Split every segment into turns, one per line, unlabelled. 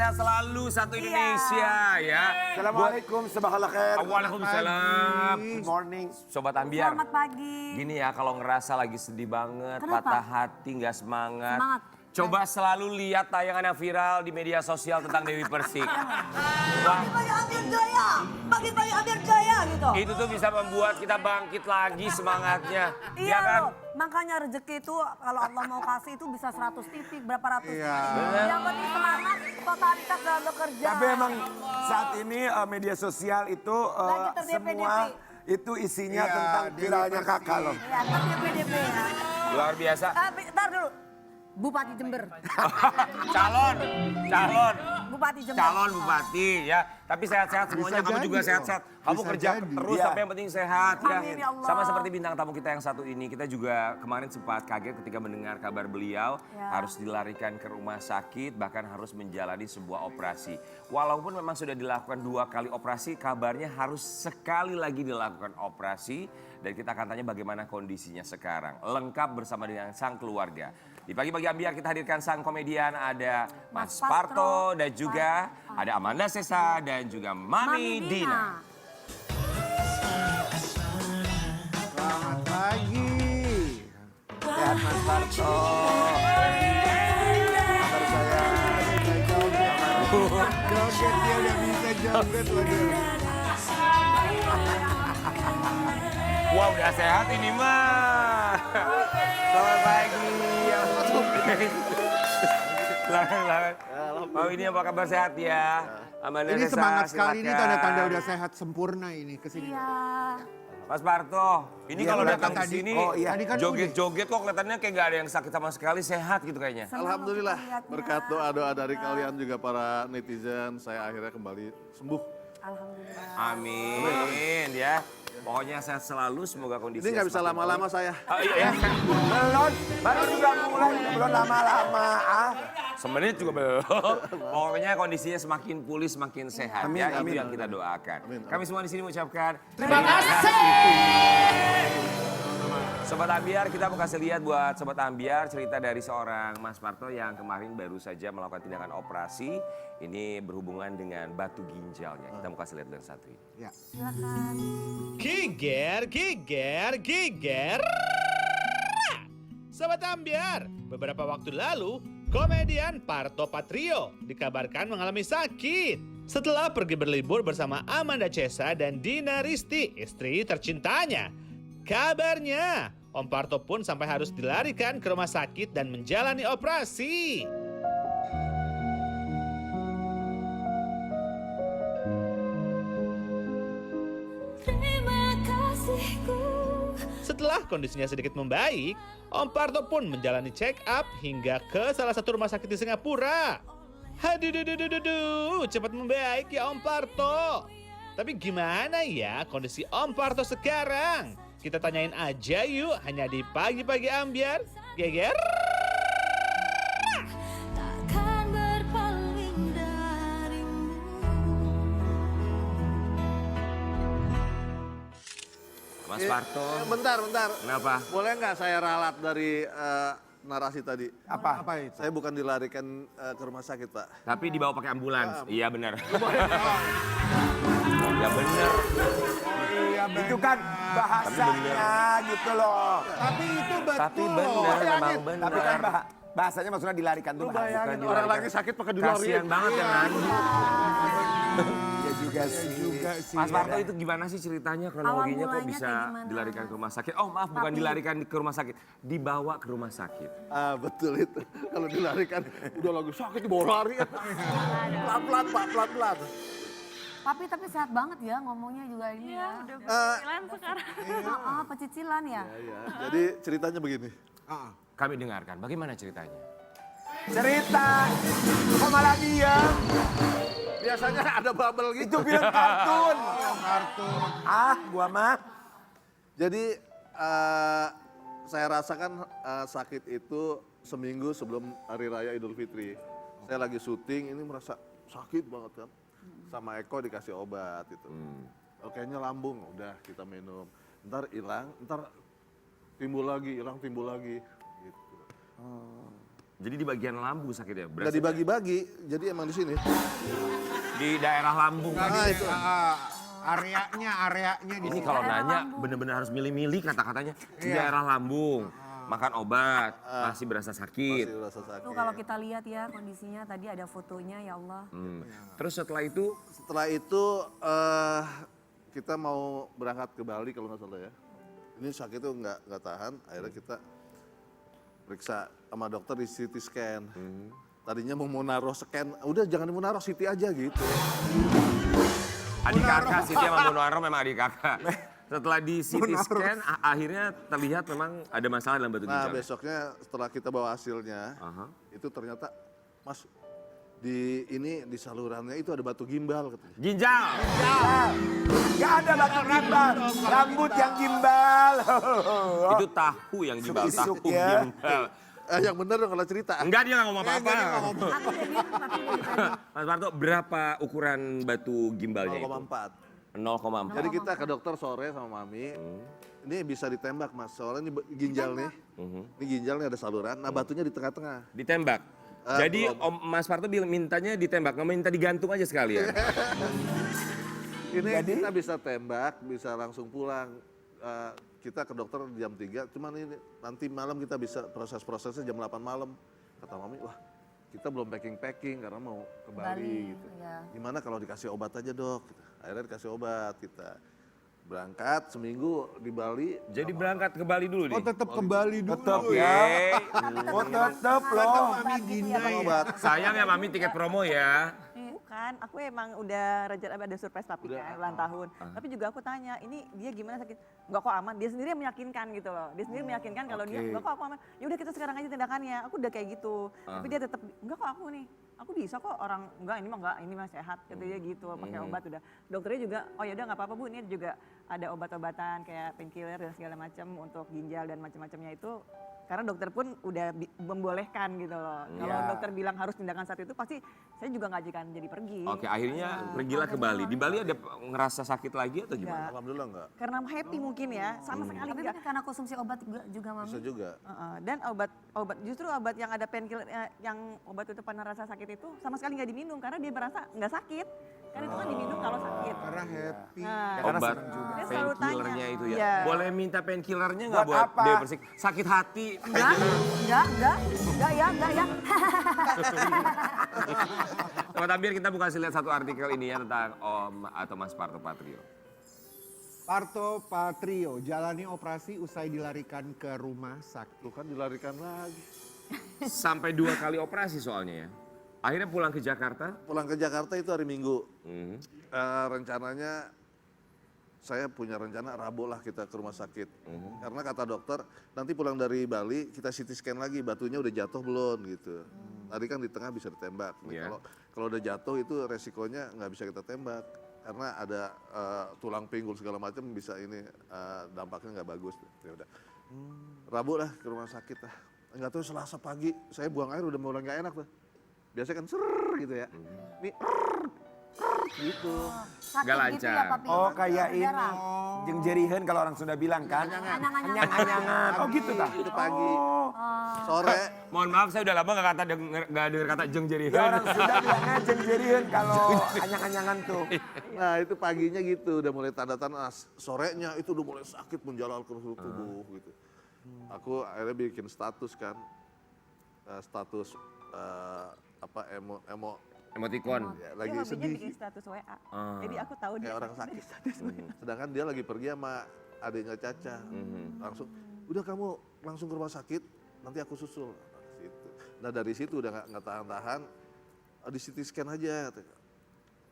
sehat selalu satu Indonesia ya.
Assalamualaikum, sabahal khair.
Waalaikumsalam.
Good morning.
Sobat Ambiar.
Selamat pagi.
Gini ya, kalau ngerasa lagi sedih banget,
Kenapa?
patah hati, nggak semangat.
Semangat.
Coba selalu lihat tayangan yang viral di media sosial tentang Dewi Persik. Wah,
Bagi-bagi Amir Jaya, bagi-bagi Amir Jaya gitu.
itu tuh bisa membuat kita bangkit lagi semangatnya.
Iya
Ya kan?
loh, makanya rezeki itu kalau Allah mau kasih itu bisa 100 titik, berapa ratus
Iya.
titik.
Bener.
Yang penting semangat, totalitas dalam bekerja.
Tapi emang saat ini media sosial itu
Lagi ter-DP-DP.
semua itu isinya tentang viralnya kakak loh.
Ya, tapi PDP ya.
Luar biasa.
Ntar dulu, Bupati Jember.
Calon.
Bupati Jember.
Calon bupati ya. Tapi sehat-sehat semuanya,
Bisa
kamu
jadi
juga
kok.
sehat-sehat. Kamu
Bisa
kerja
jadi.
terus
Iya.
tapi yang penting sehat ya.
Amin, ya Allah.
Sama seperti bintang tamu kita yang satu ini, kita juga kemarin sempat kaget ketika mendengar kabar beliau
Ya.
harus dilarikan ke rumah sakit, bahkan harus menjalani sebuah operasi. Walaupun memang sudah dilakukan 2 kali operasi, kabarnya harus sekali lagi dilakukan operasi. Dan kita akan tanya bagaimana kondisinya sekarang. Lengkap bersama dengan sang keluarga. Di Pagi-Pagi Ambiar kita hadirkan sang komedian, ada Mas Parto dan juga ada Amanda Sesa dan juga Mami Dina.
Selamat pagi.
Sehat Mas Parto. Kabar saya.
Joget dia udah bisa joget lagi.
Wah udah sehat ini mah. Selamat pagi. Selamat. Mami Dina apa kabar sehat ya? Amanda
Ini
Sesa,
semangat sekali, ini
silakan.
tanda-tanda udah sehat sempurna ini kesini.
Iya.
Mas Parto, ini
Iya,
kalau
udah
datang
kan
ke
tadi.
sini
Oh, iya.
Tadi kan
joget-joget kok kelihatannya kayak gak ada yang sakit sama sekali, sehat gitu kayaknya.
Alhamdulillah,
Lihatnya.
berkat doa-doa dari kalian juga para netizen, saya akhirnya kembali sembuh.
Alhamdulillah.
Amin ya. Pokoknya sehat selalu, semoga kondisi.
Ini nggak bisa lama-lama saya.
Oh, iya, ya.
Belum, baru juga mulai, belum lama-lama.
Semenit juga belum. Pokoknya kondisinya semakin pulih, semakin sehat
Amin,
ya.
amin.
Itu yang kita doakan.
Amin, amin.
Kami semua di sini mengucapkan terima kasih. Sobat Ambiar, kita mau kasih lihat buat Sobat Ambiar cerita dari seorang Mas Parto yang kemarin baru saja melakukan tindakan operasi. Ini berhubungan dengan batu ginjalnya. Kita mau kasih lihat yang satu ini.
Ya.
Silakan.
Giger. Sobat Ambiar, beberapa waktu lalu, komedian Parto Patrio dikabarkan mengalami sakit setelah pergi berlibur bersama Amanda Cesa dan Dina Risti, istri tercintanya. Kabarnya, Om Parto pun sampai harus dilarikan ke rumah sakit dan menjalani operasi. Setelah kondisinya sedikit membaik, Om Parto pun menjalani check up hingga ke salah satu rumah sakit di Singapura. Haduh, cepat membaik ya Om Parto. Tapi gimana ya kondisi Om Parto sekarang? Kita tanyain aja yuk, hanya di Pagi-Pagi Ambiar. Geger.
Takkan berpaling darimu.
Mas Parto,
Bentar.
kenapa?
Boleh nggak saya ralat dari narasi tadi?
Apa?
Apa itu?
Saya bukan dilarikan ke rumah sakit, Pak.
Tapi dibawa pakai ambulans. Iya benar. Ya benar.
Itu kan bahasanya gitu loh.
Tapi itu betul.
Tapi benar, memang benar.
Tapi kan bahasanya maksudnya dilarikan tuh bahasa.
Bayangin
Bukan
orang
dilarikan.
lagi sakit pakai dilarikan.
Kasian banget yang nangis.
Ya juga sih.
Mas Parto itu gimana sih ceritanya, kronologinya kok
mulanya
bisa
kayak gimana?
dilarikan ke rumah sakit? Oh maaf, bukan dilarikan ke rumah sakit, dibawa ke rumah sakit.
Betul itu. Kalau dilarikan, udah lagi sakit dibawa lari. Pelan-pelan, Pak, pelan-pelan.
Tapi sehat banget ya ngomongnya juga ini ya. Pecicilan ya.
Ya, jadi ceritanya begini.
Kami dengarkan, bagaimana ceritanya?
Cerita, kok malah diam?
Biasanya ada bubble gitu.
Itu film kartun.
Kartun.
Gua mah.
Jadi saya rasakan sakit itu seminggu sebelum Hari Raya Idul Fitri. Saya lagi syuting, ini merasa sakit banget kan. Sama Eko dikasih obat itu. Kayaknya lambung, udah kita minum. Ntar hilang, ntar timbul lagi, hilang timbul lagi. Gitu.
Jadi di bagian lambung sakitnya?
Nggak
Berarti
dibagi-bagi, jadi emang di sini.
di daerah lambung.
Nah, itu.
Areanya di
Ini
sini.
kalau nanya bener-bener harus milih-milih kata-katanya. Di daerah lambung, makan obat, masih berasa sakit.
Masih rasa sakit.
Tuh kalau kita lihat ya kondisinya tadi ada fotonya ya Allah.
Terus setelah itu,
Setelah itu kita mau berangkat ke Bali kalau nggak salah ya. Ini sakit itu nggak tahan, akhirnya kita periksa sama dokter di CT scan. Tadinya mau naruh scan, udah jangan mau naruh CT aja gitu.
adik kakak, Siti sama Munoaro memang adik kakak. Setelah di CT scan, akhirnya terlihat memang ada masalah dalam batu
Nah
ginjal.
besoknya setelah kita bawa hasilnya, itu ternyata Mas di salurannya itu ada batu gimbal katanya.
Ginjal!
Gak ada batu gimbal, rambut yang gimbal.
Itu tahu yang gimbal,
Isuk
tahu
ya.
gimbal.
Yang bener dong kalau cerita.
Enggak, dia nggak ngomong apa-apa.
Aku udah diem tapi udah dipending.
Mas Parto, berapa ukuran batu gimbalnya itu?
0,4.
0,4.
Jadi kita ke dokter sore sama Mami. Ini bisa ditembak Mas, soalnya ini ginjal nih. Ini ginjal nih ada saluran, nah batunya di tengah-tengah.
Ditembak. Jadi
belum.
Mas Parto mintanya ditembak, nggak minta digantung aja sekalian.
Ini kita bisa tembak, bisa langsung pulang. Kita ke dokter jam 3, cuman ini nanti malam kita bisa proses-prosesnya jam 8 malam. Kata Mami, wah kita belum packing karena mau ke Bali gitu.
ya.
Gimana kalau dikasih obat aja dok? Akhirnya dikasih obat kita. Berangkat seminggu di Bali.
Jadi berangkat ke Bali dulu nih.
Oh tetap kembali dulu
Tetap
ya.
Oh tetep loh.
Mami Gina ya.
Obat.
Sayang ya Mami tiket promo ya.
Bukan, aku emang udah rencana ada surprise papi kan ulang tahun. Tapi juga aku tanya, ini dia gimana sakit? Enggak kok aman. Dia sendiri yang meyakinkan gitu loh. Dia sendiri meyakinkan kalau dia enggak kok aku aman. Ya udah kita sekarang aja tindakannya. Aku udah kayak gitu. Tapi dia tetap enggak kok aku nih. Aku bisa kok orang enggak ini mah sehat kata dia gitu pakai obat udah. Dokternya juga oh ya udah enggak apa-apa Bu, ini juga ada obat-obatan kayak painkiller dan segala macam untuk ginjal dan macam-macamnya itu karena dokter pun udah membolehkan gitu loh. Kalau dokter bilang harus tindakan saat itu pasti saya juga nggak akan jadi pergi.
Oke, akhirnya pergilah ke Bali. Di Bali ada ngerasa sakit lagi atau gimana?
Alhamdulillah enggak.
Karena happy mungkin ya, sama sekali
Tapi
enggak.
kan karena konsumsi obat juga Mami.
Bisa juga.
Dan obat justru obat yang ada painkiller yang obat itu pernah rasa sakit itu sama sekali nggak diminum karena dia merasa nggak sakit. Kan itu kan diminum kalau sakit.
Karena happy.
Nah,
Obat
Dia selalu
painkillernya
tanya.
itu ya.
Iya.
Boleh minta painkillernya nggak
Buat
buat
apa?
Dewi Persik? Sakit hati.
Enggak ya.
Sobat Ambir, kita buka lihat satu artikel ini ya tentang Om atau Mas Parto Patrio.
Parto Patrio jalani operasi usai dilarikan ke rumah sakit.
Tuh kan dilarikan lagi.
Sampai 2 kali operasi soalnya ya. Akhirnya pulang ke Jakarta.
Pulang ke Jakarta itu hari Minggu.
Mhm.
Rencananya saya punya rencana Rabu lah kita ke rumah sakit. Karena kata dokter nanti pulang dari Bali kita CT scan lagi batunya udah jatuh belum gitu. Tadi kan di tengah bisa ditembak. Nih,
Iya.
Kalau udah jatuh itu resikonya nggak bisa kita tembak karena ada tulang pinggul segala macam bisa ini dampaknya nggak bagus. Ya udah. Rabu lah ke rumah sakit lah. Nggak tahu Selasa pagi saya buang air udah mulai nggak enak tuh. Biasanya kan ser gitu ya. Nih gitu.
Sakit
Nggak
gitu
lancar.
ya Papi.
Oh kayak ini.
Darah.
Jeng jerihen kalau orang Sunda bilang kan. Anyang-anyangan. Oh gitu tah.
Itu pagi. Sore
Mohon maaf saya udah lama nggak dengar kata jeng jerihen.
Ya orang Sunda bilangnya jeng jerihen kalau anyang-anyangan tuh.
nah itu paginya gitu udah mulai tanda-tanda sorenya itu udah mulai sakit menjalar ke seluruh tubuh gitu. Aku akhirnya bikin status kan. Status
Emotikon.
ya,
Dia
lagi
hobinya
sedih.
bikin status WA. Jadi aku tahu dia
Kayak orang sakit. Sedangkan dia lagi pergi sama adiknya Caca. Langsung, udah kamu langsung ke rumah sakit, nanti aku susul. Nah dari situ udah nggak tahan-tahan, di CT scan aja.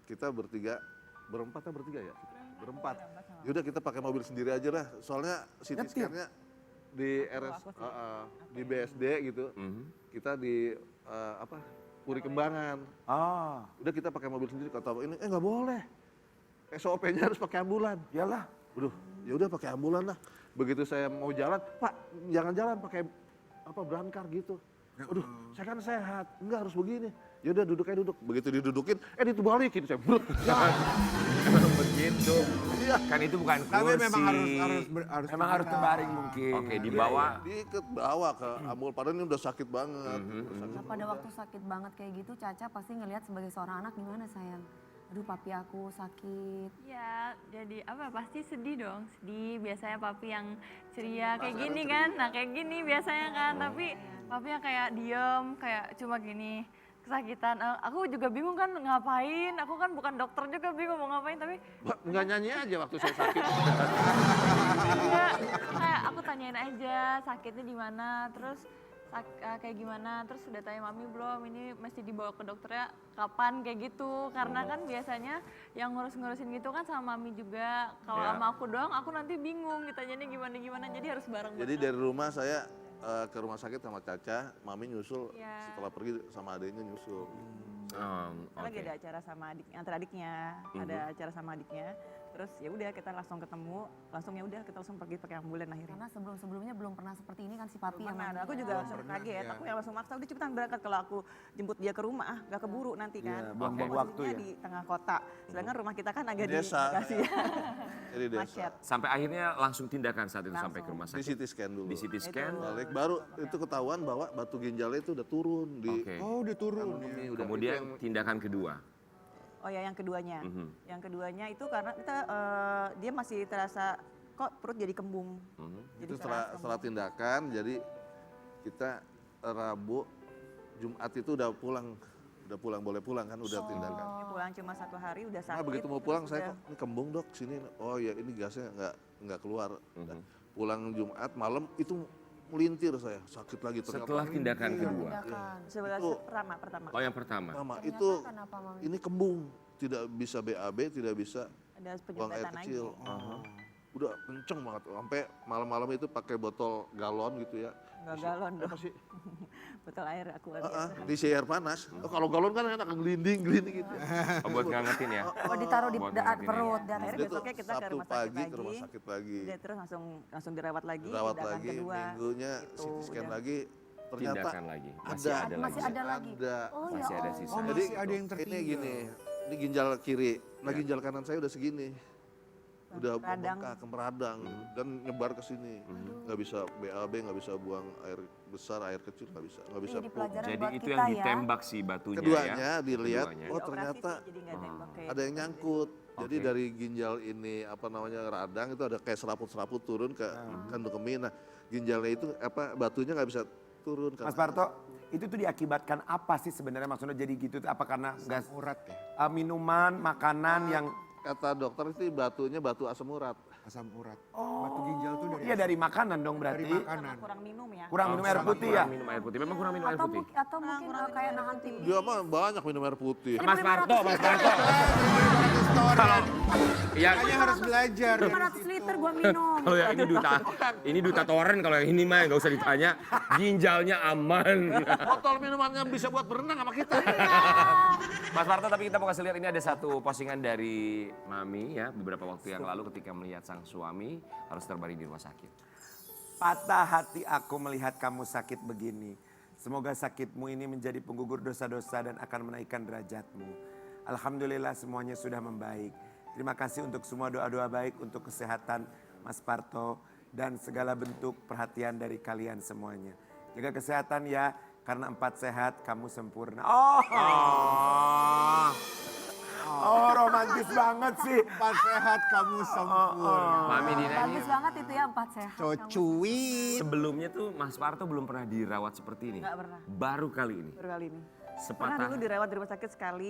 Kita berempat ya? Berempat. Yaudah kita pakai mobil sendiri aja lah. Soalnya CT scan-nya di di BSD gitu. Kita di Puri Kembangan.
Ah,
Udah kita pakai mobil sendiri kata ini nggak boleh. SOP-nya harus pakai ambulan.
iyalah.
Waduh, ya udah pakai ambulan lah. Begitu saya mau jalan, Pak, jangan jalan pakai berangkar gitu. Waduh, saya kan sehat, enggak harus begini. Ya udah duduk aja duduk. Begitu didudukin, dibalikin saya brut.
gitu. Kan itu bukan kursi.
Tapi memang
Memang harus terbaring mungkin.
Oke, dibawa.
Diikat bawa ke ambul, padahal ini udah sakit banget.
Nah, pada waktu sakit banget kayak gitu, Caca pasti ngelihat sebagai seorang anak gimana sayang? Aduh papi aku sakit.
Ya, jadi apa pasti sedih dong. Sedih, biasanya papi yang ceria kayak gini kan. Nah, kayak gini biasanya kan, tapi papi yang kayak diem, kayak cuma gini. Kesakitan, aku juga bingung kan ngapain, aku kan bukan dokter juga bingung mau ngapain tapi
Nggak nyanyi aja waktu saya sakit.
enggak, kayak aku tanyain aja sakitnya di mana, terus kayak gimana, terus sudah tanya mami belum, ini mesti dibawa ke dokternya kapan kayak gitu, karena kan biasanya yang ngurus-ngurusin gitu kan sama mami juga, kalau sama aku doang aku nanti bingung ditanyanya gimana-gimana, jadi harus bareng-bareng.
Jadi dari rumah saya ke rumah sakit sama Caca, mami nyusul,
Iya.
setelah pergi sama adiknya nyusul.
Lagi ada acara sama adiknya, antara adiknya, ada acara sama adiknya. Terus ya udah kita langsung ketemu, langsung ya udah kita langsung pergi pakai ambulan akhirnya.
Karena sebelum-sebelumnya belum pernah seperti ini kan si papi yang
Pernah,
namanya.
aku juga langsung kaget, aku yang langsung maksa udah cepetan berangkat kalau aku jemput dia ke rumah, gak keburu nanti kan.
buang-buang waktu
Posisinya
ya.
di tengah kota, sedangkan rumah kita kan agak
Desa.
di Bekasi.
Jadi desa.
Macet.
Sampai akhirnya langsung tindakan saat itu sampai ke rumah
Di
sakit.
CT scan dulu.
Di CT scan.
Balik, baru itu ketahuan bahwa batu ginjalnya itu udah turun di
Oke.
Oh udah turun.
ini udah
Kemudian tindakan kedua.
Oh ya yang keduanya. Yang keduanya itu karena kita dia masih terasa kok perut jadi kembung.
itu setelah tindakan, jadi kita Rabu, Jumat itu udah pulang boleh pulang kan, udah tindakan.
Dia pulang cuma 1 hari udah sakit.
Nah begitu mau pulang
terus
saya
udah-
kok ini kembung dok sini, oh ya ini gasnya nggak keluar. Udah. Pulang Jumat malam itu melintir saya, sakit lagi ternyata.
Setelah tindakan kedua.
sebelah
Itu-
pertama.
Oh yang pertama.
Mama
Ternyata
itu
kenapa, Mami?
ini kembung, tidak bisa BAB, tidak bisa
Ada
buang air
penyembetan lagi.
kecil. Udah kenceng banget, sampai malam-malam itu pakai botol galon gitu ya.
Enggak galon dong.
Apa sih?
Botol air aku
Diisi air panas. Oh, kalau galon kan enak gelinding gitu.
Oh, buat ngangetin ya.
Oh ditaruh di
Buat
perut,
ngangetin
di atas
Akhirnya
Dia tuh
besoknya kita ke
Sabtu
rumah sakit
pagi
lagi.
ke rumah sakit lagi.
Udah terus langsung dirawat lagi,
Rawat
tindakan
lagi,
kedua.
minggunya
Gitu,
CT scan
udah.
lagi. Ternyata
Tindakan lagi. Masih ada lagi.
Masih ada lagi.
ada.
Oh ya
Masih ada
Allah.
sisa.
Oh
Jadi
masih ada yang tertinggal.
ini gini, ini ginjal kiri. Nah ginjal kanan saya udah segini. Udah
Radang.
membengkak, meradang dan nyebar ke sini. Nggak bisa BAB, nggak bisa buang air besar, air kecil nggak bisa
Jadi
pup.
pelajaran
Jadi
buat
itu
kita
yang
ya.
ditembak si batunya
Keduanya
ya.
dilihat,
Keduanya.
oh
Operasi
ternyata
sih, jadi nggak nembak kayak
ada yang nyangkut. Jadi
Oke.
dari ginjal ini apa namanya radang itu ada kayak seraput-seraput turun ke kandung kemih. Nah ginjalnya itu apa batunya nggak bisa turun.
Mas Parto, itu tuh diakibatkan apa sih sebenarnya maksudnya jadi gitu? Apa karena gas
Urat ya,
minuman, makanan yang
Kata dokter itu batunya batu asam urat.
asam urat. Batu ginjal tuh dari
iya dari makanan dong
dari
berarti.
makanan.
kurang minum ya.
Kurang minum air putih ya.
Kurang minum air putih. Memang kurang minum air putih.
Atau mungkin kayak nahan tinggi.
Dia mah banyak minum air putih.
Mas Parto. Kalau ya
Makanya harus belajar.
500 liter gua minum.
kalau yang ini duta toren, kalau yang ini mah nggak usah ditanya, ginjalnya aman.
Botol minumannya bisa buat berenang sama kita.
Mas Parto, tapi kita mau kasih lihat ini ada satu postingan dari Mami ya beberapa waktu yang lalu ketika melihat sang suami harus terbaring di rumah sakit.
Patah hati aku melihat kamu sakit begini. Semoga sakitmu ini menjadi penggugur dosa-dosa dan akan menaikkan derajatmu. Alhamdulillah semuanya sudah membaik. Terima kasih untuk semua doa-doa baik untuk kesehatan Mas Parto dan segala bentuk perhatian dari kalian semuanya. Jaga kesehatan ya, karena 4 sehat kamu sempurna. Oh, romantis banget sih.
Pas sehat kamu sempurna.
Mami Dina ini
Bagus banget itu ya 4 sehat.
Cocuit.
sebelumnya tuh Mas Parto belum pernah dirawat seperti ini.
Nggak pernah.
Baru kali ini.
Baru kali ini. Pernah
Sepatah.
dulu dirawat di rumah sakit sekali,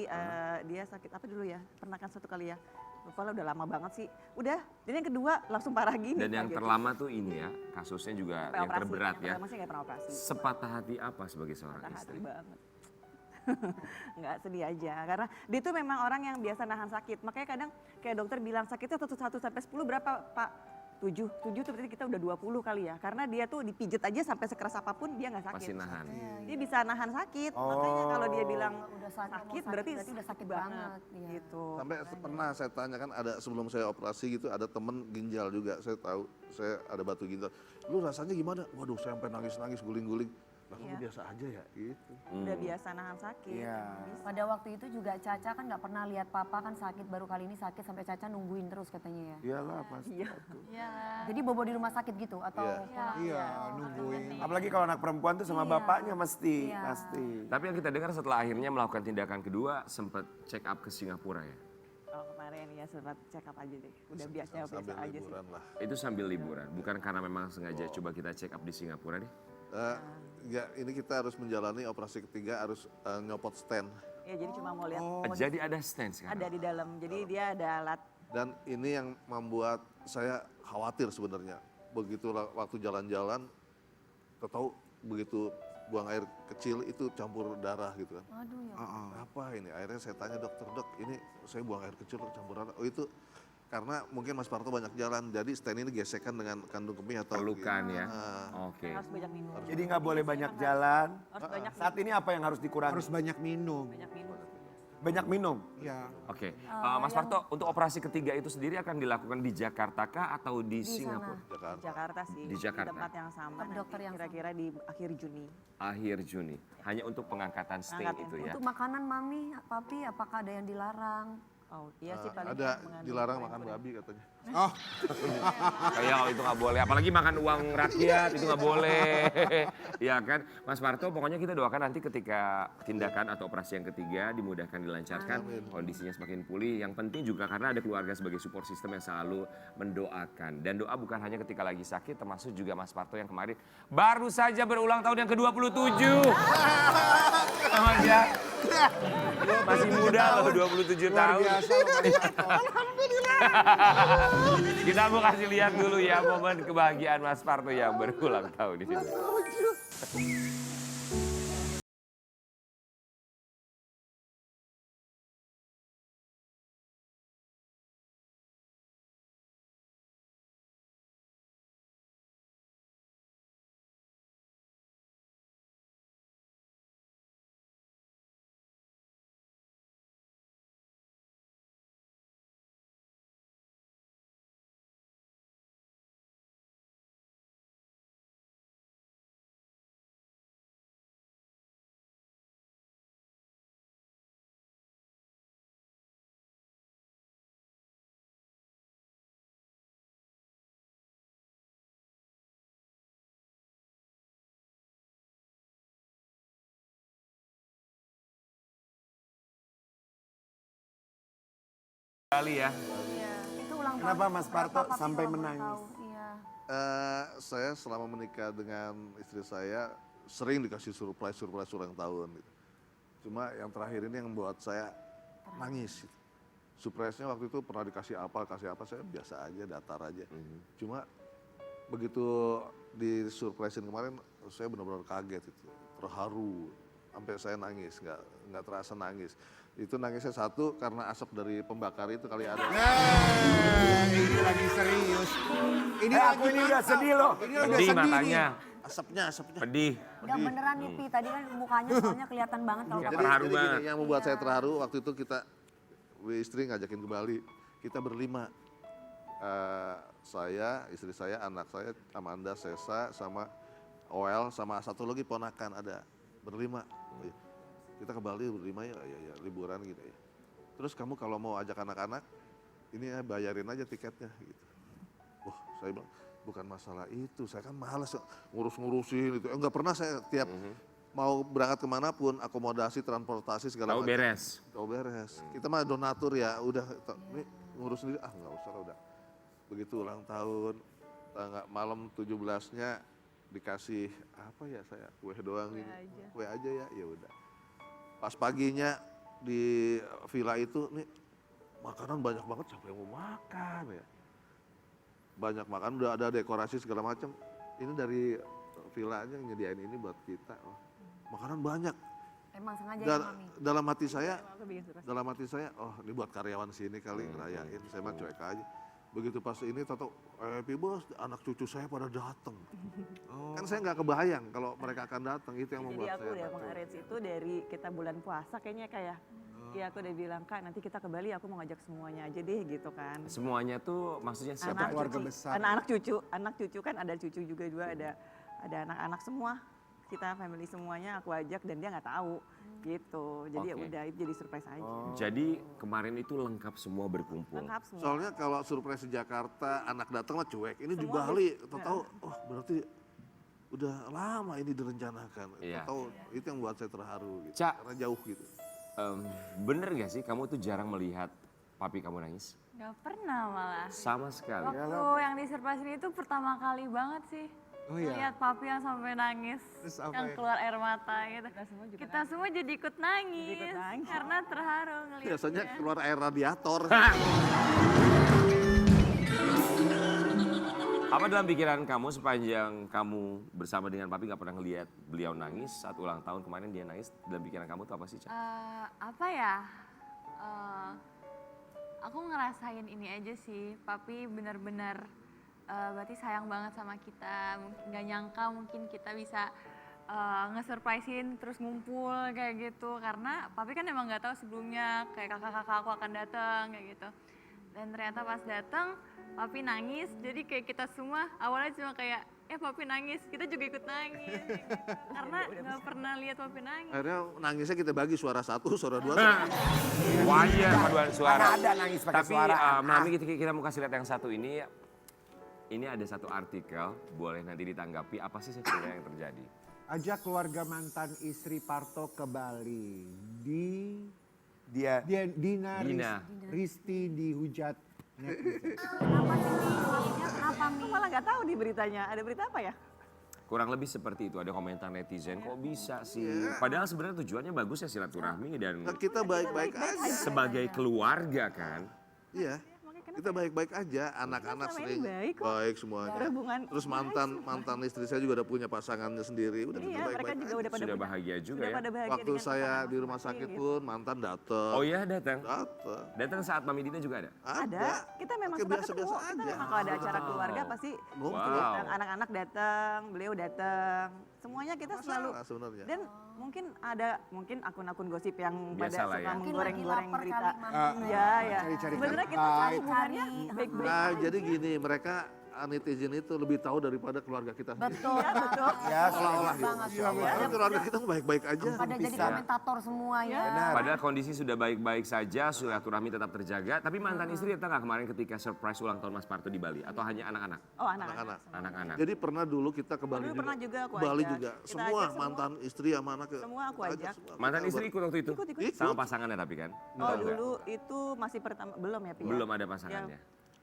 dia sakit apa dulu ya? Pernah kan 1 kali ya? Lupa lah udah lama banget sih. Udah, jadi yang kedua langsung parah gini.
Dan yang
kaget.
terlama tuh ini ya, kasusnya juga
Sampai
yang
operasi.
terberat
Yang
ya.
pertama sih nggak pernah operasi.
Sepatah hati apa sebagai seorang
Patah hati
istri?
banget. Nggak sedih aja, karena dia tuh memang orang yang biasa nahan sakit. Makanya kadang kayak dokter bilang sakitnya 1 sampai 10 berapa Pak? 7 tuh berarti kita udah 20 kali ya. Karena dia tuh dipijet aja sampai sekeras apapun dia nggak sakit.
Masih nahan.
Dia bisa nahan sakit, makanya kalau dia bilang
Udah
sakit,
mau
berarti
udah sakit banget. Iya.
gitu.
Sampai pernah saya tanya kan ada sebelum saya operasi gitu ada temen ginjal juga. Saya tahu saya ada batu ginjal. Lu rasanya gimana? Waduh saya sampai nangis-nangis guling-guling. Lah kamu biasa aja ya gitu.
Udah biasa nahan sakit.
Iya.
Bisa.
Pada waktu itu juga Caca kan nggak pernah lihat papa kan sakit, baru kali ini sakit sampai Caca nungguin terus katanya ya.
Iyalah pasti.
Iya.
Iya.
Jadi bobo di rumah sakit gitu atau
Iya.
pulang?
Iya, nungguin.
Apalagi kalau anak perempuan tuh sama
Iya.
bapaknya mesti,
Iya.
pasti.
Tapi yang kita dengar setelah akhirnya melakukan tindakan kedua sempat check up ke Singapura ya.
Kalau kemarin ya sempat check up aja deh. Udah biasa
Sambil
aja sih.
liburan lah.
Itu sambil liburan, bukan karena memang sengaja coba kita check up di Singapura deh.
Ya ini kita harus menjalani operasi ketiga, harus nyopot stent.
Ya jadi cuma mau lihat
Jadi ada stand sekarang.
ada di dalam. Jadi dia ada alat.
Dan ini yang membuat saya khawatir sebenarnya. Begitu waktu jalan-jalan, tahu begitu buang air kecil itu campur darah gitu kan.
Aduh ya.
Apa ini? Akhirnya saya tanya dokter, dok ini saya buang air kecil campur darah. Oh itu karena mungkin Mas Parto banyak jalan, jadi stent ini gesekan dengan kandung kemih atau
Perlukan ya. Oke.
Harus banyak minum.
Jadi nggak boleh banyak jalan.
Harus banyak
Saat ini apa yang harus dikurangi?
Harus banyak minum.
banyak minum.
Banyak minum.
Ya.
Oke. Mas Parto, untuk operasi ketiga itu sendiri akan dilakukan di Jakarta kah atau di Singapura?
Jakarta.
Di Jakarta sih.
Di Jakarta.
tempat yang sama.
Tempat dokter
nanti
yang
kira-kira di akhir Juni.
Akhir Juni. Hanya untuk pengangkatan stent
Pengangkatan.
itu ya.
Untuk makanan mami, papi apakah ada yang dilarang?
Oh iya sih paling
Ada
mengandung
dilarang
kuring-kuring.
makan babi katanya.
Oh,
Kayak itu nggak boleh, apalagi makan uang rakyat itu nggak boleh, ya kan, Mas Parto. Pokoknya kita doakan nanti ketika tindakan atau operasi yang ketiga dimudahkan, dilancarkan, kondisinya semakin pulih. Yang penting juga karena ada keluarga sebagai support system yang selalu mendoakan. Dan doa bukan hanya ketika lagi sakit, termasuk juga Mas Parto yang kemarin baru saja berulang tahun yang ke-27. Sama dia. Masih muda loh, 27
luar
tahun.
biasa loh, Mas Parto.
Kita mau kasih lihat dulu ya momen kebahagiaan Mas Parto yang berulang tahun di sini. Kali ya.
Itu ulang tahun.
Kenapa Mas Parto
Papi
sampai
ulang
menangis?
tahun, Iya.
Saya selama menikah dengan istri saya sering dikasih surprise ulang tahun. Gitu. Cuma yang terakhir ini yang membuat saya nangis. Gitu. Surprise-nya waktu itu pernah dikasih apa, saya biasa aja, datar aja. Cuma begitu di surprisein kemarin, saya benar-benar kaget itu, terharu, sampai saya nangis, nggak terasa nangis. Itu nangisnya satu karena asap dari pembakar itu kali ada.
Ini lagi serius. Ini
Aku ini udah sedih loh.
Ini udah
Pedih
sedih nih.
matanya,
Asapnya.
pedih.
Enggak beneran nih Pi, tadi kan mukanya soalnya kelihatan banget kalau
Iya,
papi.
terharu
Jadi gini,
banget.
yang membuat saya terharu waktu itu kita istri ngajakin ke Bali, kita berlima. Saya, istri saya, anak saya, Amanda, Sesa, sama Oel, sama satu lagi ponakan ada berlima. Kita ke Bali berlima ya, liburan gitu ya. Terus kamu kalau mau ajak anak-anak, ini ya bayarin aja tiketnya gitu. Wah, saya bilang bukan masalah itu, saya kan malas ngurus-ngurusin itu. Enggak pernah saya tiap mau berangkat kemanapun, akomodasi, transportasi segala
Tahu
macam.
beres.
Tahu beres. Kita mah donatur ya, udah ini ngurus sendiri, nggak usah lah udah. Begitu ulang tahun, tanggal malam 17-nya dikasih apa ya saya, kue doang gini. Kue aja ya udah. Pas paginya di villa itu nih makanan banyak banget, siapa yang mau makan ya. Banyak makan, udah ada dekorasi segala macam. Ini dari villanya nyediain ini buat kita. Oh, makanan banyak.
Emang sengaja ya mami.
Dalam hati saya,
Aku bikin surprise.
dalam hati saya, oh ini buat karyawan sini kali ngerayain. Saya mah cuek aja. Begitu pas ini tato, happy bos, anak cucu saya pada datang. Kan saya nggak kebayang kalau mereka akan datang, itu yang
Jadi
membuat
aku
saya
udah
takjub.
mengarrange itu dari kita bulan puasa kayaknya kayak. Iya aku udah bilang Kak nanti kita ke Bali aku mau ngajak semuanya aja deh gitu kan.
Semuanya tuh maksudnya siapa?
Keluarga
cucu,
besar.
anak cucu kan ada cucu juga dua ada anak-anak semua. kita family semuanya aku ajak dan dia nggak tahu gitu. Jadi ya
Oke.
udah itu jadi surprise aja.
Jadi kemarin itu lengkap semua berkumpul.
Lengkap semua.
Soalnya kalau surprise di Jakarta, anak datang lah cuek. Ini di
Semua
Bali, tahu-tahu, oh berarti udah lama ini direncanakan.
Iya.
Tahu itu yang buat saya terharu gitu.
Cak.
Karena jauh gitu.
Bener gak sih kamu tuh jarang melihat papi kamu nangis?
Gak pernah malah.
Sama sekali.
Waktu yang di surprise ini tuh pertama kali banget sih.
Oh iya.
Lihat papi yang sampai nangis,
Terus apa
yang
ya?
keluar air mata gitu. Kita semua jadi ikut nangis,
Jadi ikut nangis.
karena terharu ngeliatnya.
Biasanya keluar air radiator.
Apa dalam pikiran kamu sepanjang kamu bersama dengan papi gak pernah ngelihat beliau nangis saat ulang tahun kemarin dia nangis, dalam pikiran kamu tuh apa sih, Cak?
Apa ya? Aku ngerasain ini aja sih, papi benar-benar berarti sayang banget sama kita. Mungkin gak nyangka mungkin kita bisa nge-surprisein terus ngumpul kayak gitu. Karena papi kan emang gak tahu sebelumnya kayak kakak-kakak aku akan datang kayak gitu. Dan ternyata pas datang papi nangis, jadi kayak kita semua awalnya cuma kayak papi nangis, kita juga ikut nangis. Karena gak pernah lihat papi nangis.
Akhirnya nangisnya kita bagi suara 1, suara 2.
Wajar paduan suara.
Mana ada nangis pakai
Tapi
suara.
Mami kita mau kasih lihat yang satu ini. Ini ada satu artikel, boleh nanti ditanggapi apa sih sebenarnya yang terjadi.
Ajak keluarga mantan istri Parto ke Bali.
Dia
Dina.
Dina.
Risti dihujat netizen.
Kenapa
Aku malah nggak tahu di beritanya. Ada berita apa ya?
Kurang lebih seperti itu, ada komentar netizen, kok bisa sih? Padahal sebenarnya tujuannya bagus ya silaturahmi dan
Nah, kita baik-baik aja.
sebagai keluarga kan.
Iya. Kita baik-baik aja, anak-anak
selama ini
sering
baik kok.
baik semuanya.
Berhubungan
Terus mantan istri saya juga udah punya pasangannya sendiri, udah kita
Iya, mereka
baik-baik
juga
aja.
udah pada
Sudah
punya-
bahagia juga
sudah
ya.
pada bahagia
Waktu
dengan
saya
pasangan
di rumah
masing-masing
sakit
gitu.
pun mantan datang.
Oh iya datang.
Datang.
Datang saat Mami Dina juga ada?
Ada. Kita memang
Oke,
suka
biasa-biasa
ketemu. Kita
aja.
memang kalau ada acara keluarga pasti
Ngumpul.
Wow.
anak-anak datang, beliau datang. Semuanya kita selalu
Masalah sebenarnya.
dan mungkin akun-akun gosip yang pada
Biasalah
suka
ya.
Mungkin lagi
menggoreng-goreng
lapar
berita.
kali Mami.
Iya, ya.
Cari-cari
Sebenarnya kita
terkait.
tuh hubungannya baik-baik
Nah,
aja.
jadi gini, mereka netizen itu lebih tahu daripada keluarga kita sendiri.
Betul.
Iya, betul.
ya
Seolah-olah gitu.
banget.
Kan keluarga kita baik-baik aja.
Pada jadi komentator semua ya.
Benar.
Padahal kondisi sudah baik-baik saja, silaturahmi tetap terjaga. Tapi mantan istri datang nggak kemarin ketika surprise ulang tahun Mas Parto di Bali? Atau hanya anak-anak?
Oh, anak-anak.
Anak-anak.
Anak-anak.
Jadi pernah dulu kita ke Bali
Dulu pernah juga aku
Bali
ajak.
juga.
Kita
Semua
ajak semua.
mantan istri sama anak.
Semua aku
kita
ajak.
semua.
Mantan
Kita
istri ikut waktu itu?
Ikut.
Sama pasangannya tapi kan?
Oh,
Atau enggak?
dulu itu masih pertama belum ya, Pi? ya?
Belum ada pasangannya.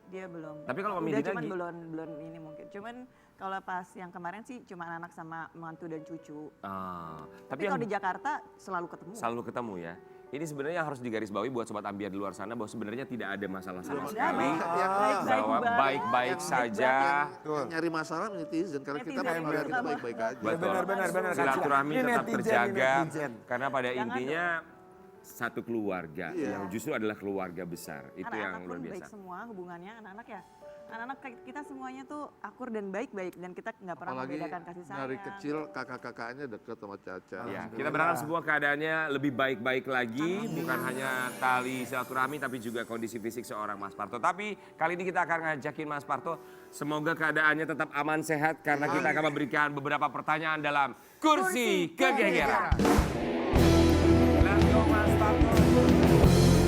Dia belum.
Tapi kalau Mami
udah
Dina
cuman
gi-
belum ini mungkin. Cuman kalau pas yang kemarin sih cuma anak sama mantu dan cucu.
Ah,
Tapi
yang
kalau di Jakarta selalu ketemu.
selalu ketemu ya. Ini sebenarnya yang harus digarisbawahi buat sobat ambiar di luar sana bahwa sebenarnya tidak ada masalah sama
Ada.
sekali.
Baik-baik
Bahwa
banget.
baik-baik saja.
Yang nyari masalah netizen karena kita
Netizen
keluarga
suka
kita baik-baik aja.
Betul.
benar, Kak.
Silaturahmi
Ini
tetap
netizen,
terjaga.
ini netizen.
Karena pada
Jangan
intinya satu keluarga
Iya.
yang justru adalah keluarga besar. Itu
Anak-anak
yang
pun
luar
baik
biasa.
semua hubungannya anak-anak ya. Anak-anak kita semuanya tuh akur dan baik-baik dan kita nggak pernah
Apalagi
membedakan kasih sayang.
dari kecil kakak-kakaknya deket sama Caca.
Ya, kita berharap semua keadaannya lebih baik-baik lagi, bukan hanya tali silaturahmi tapi juga kondisi fisik seorang Mas Parto. Tapi kali ini kita akan ngajakin Mas Parto, semoga keadaannya tetap aman sehat karena kita akan memberikan beberapa pertanyaan dalam kursi kegegeran. Let's go Mas Parto.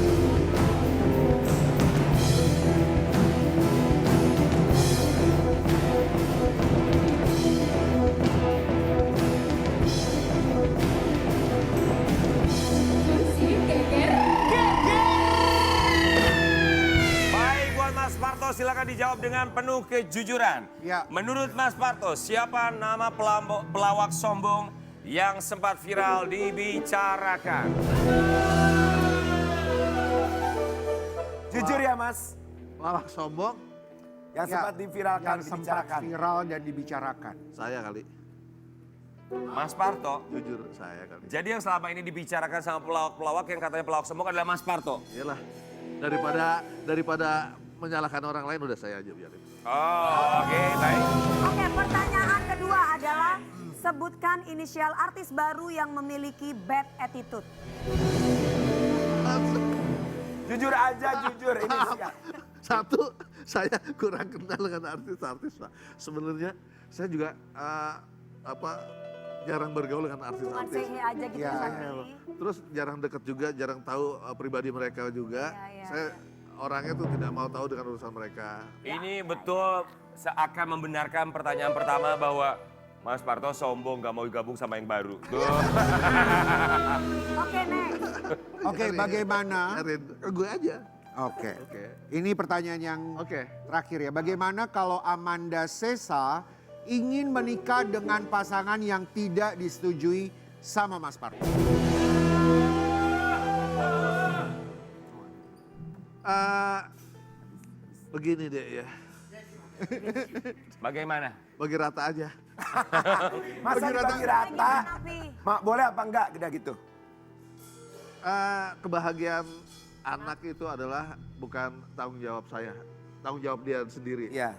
Baik buat Mas Parto, silakan dijawab dengan penuh kejujuran.
Ya.
Menurut Mas Parto, siapa nama pelawak sombong yang sempat viral dibicarakan?
Jujur ya Mas,
Lawak sombong,
yang
Ya,
sempat diviralkan,
yang sempat
dibicarakan.
viral dan dibicarakan.
saya kali.
Mas Parto.
Jujur, saya kali.
Jadi yang selama ini dibicarakan sama pelawak-pelawak yang katanya pelawak sombong adalah Mas Parto.
Iyalah, daripada menyalahkan orang lain udah saya aja biarin.
Oh, oke, baik.
Oke, pertanyaan kedua adalah sebutkan inisial artis baru yang memiliki bad attitude.
Jujur aja, jujur. Ini siap.
Satu, saya kurang kenal dengan artis-artis, Pak. Sebenarnya saya juga jarang bergaul dengan
Cuman
artis-artis.
say hey aja gitu
Iya,
Sakti.
Terus jarang deket juga, jarang tahu pribadi mereka juga.
Iya,
Saya orangnya tuh tidak mau tahu dengan urusan mereka.
Ini betul seakan membenarkan pertanyaan pertama bahwa Mas Parto sombong gak mau gabung sama yang baru. Tuh.
Oke, next.
Oke, bagaimana?
Erin, gue aja.
Oke.
Oke.
Ini pertanyaan yang
Oke.
terakhir ya. Bagaimana kalau Amanda Sesa ingin menikah dengan pasangan yang tidak disetujui sama Mas Parto?
Begini deh ya,
Bagaimana?
bagi rata aja.
Masa dibagi rata? Boleh apa enggak udah gitu?
Kebahagiaan anak itu adalah bukan tanggung jawab saya, tanggung jawab dia sendiri.
Iya.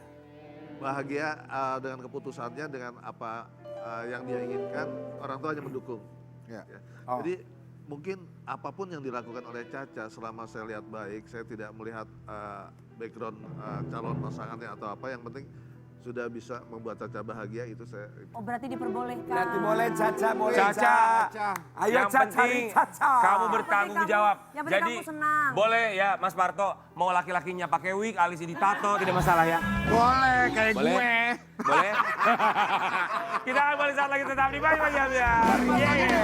Bahagia dengan keputusannya, dengan apa yang dia inginkan, orang tua hanya mendukung.
Ya.
Ya.
Oh.
Jadi mungkin apapun yang dilakukan oleh Caca selama saya lihat baik, saya tidak melihat background calon pasangannya atau apa, yang penting sudah bisa membuat Caca bahagia, itu saya.
Oh, berarti diperbolehkan.
Nanti boleh Caca, boleh
Caca.
Ayo
Yang
Caca,
penting
Caca.
kamu bertanggung jawab.
yang penting
Jadi
kamu senang.
boleh ya Mas Parto, mau laki-lakinya pakai wig, alisnya ditato, tidak masalah ya.
Boleh, kayak
Boleh?
gue.
Boleh? Kita akan balik saat lagi tetap di Bang Jam ya. Yeay.